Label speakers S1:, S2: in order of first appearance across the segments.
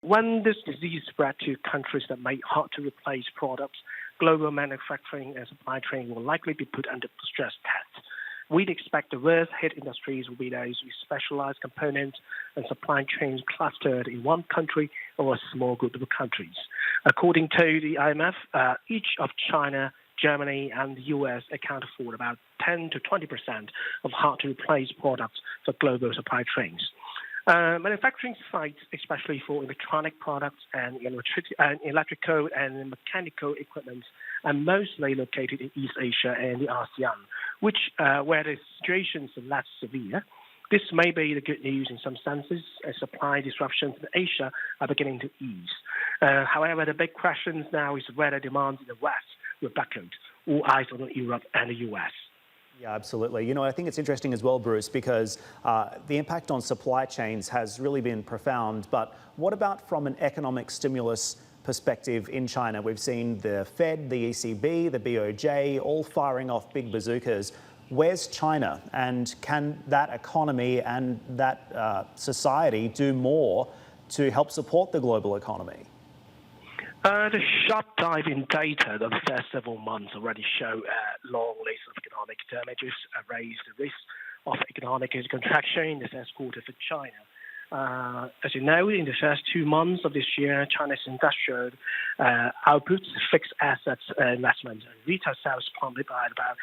S1: When this disease spread to countries that make hard-to-replace products, global manufacturing and supply chain will likely be put under stress test. We'd expect the worst-hit industries will be those with specialized components and supply chains clustered in one country or a small group of countries. According to the IMF, each of China, Germany, and the US account for about 10 to 20% of hard-to-replace products for global supply chains. Manufacturing sites, especially for electronic products and electrical and mechanical equipment, are mostly located in East Asia and the ASEAN, where the situation is less severe. This may be the good news in some senses, as supply disruptions in Asia are beginning to ease. However, the big question now is whether demand in the West will buckle, all eyes on Europe and the US.
S2: Yeah, absolutely. I think it's interesting as well, Bruce, because the impact on supply chains has really been profound. But what about from an economic stimulus perspective in China? We've seen the Fed, the ECB, the BOJ all firing off big bazookas. Where's China? And can that economy and that society do more to help support the global economy?
S1: The sharp dive in data of the first several months already show a long list of economic damages, raised the risk of economic contraction in the first quarter for China. As you know, in the first 2 months of this year, China's industrial output, fixed assets investment, and retail sales plummeted by about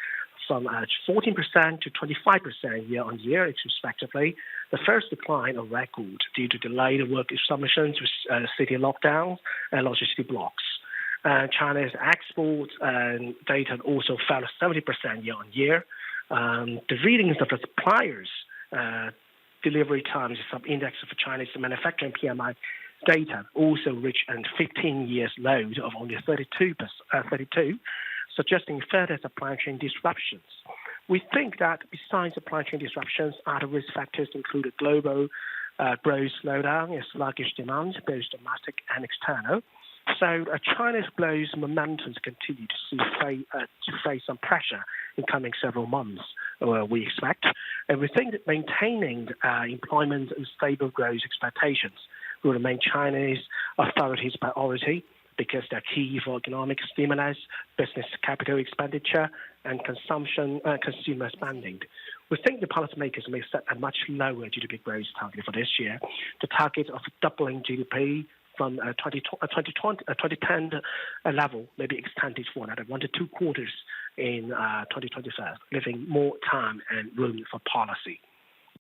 S1: from 14% to 25% year-on-year, respectively, the first decline on record due to delayed work assumptions with city lockdowns and logistic blocks. China's export data also fell 70% year-on-year. The readings of the suppliers' delivery times sub-index for Chinese manufacturing PMI data also reached a 15-year low of only 32, suggesting further supply chain disruptions. We think that besides supply chain disruptions, other risk factors include a global growth slowdown and sluggish demand, both domestic and external. So China's growth momentum continue to face some pressure in coming several months, we expect. And we think that maintaining employment and stable growth expectations will remain Chinese authorities' priority, because they're key for economic stimulus, business capital expenditure, and consumer spending. We think the policymakers may set a much lower GDP growth target for this year. The target of doubling GDP from 2010 level may be extended for another 1 to 2 quarters in 2025, leaving more time and room for policy.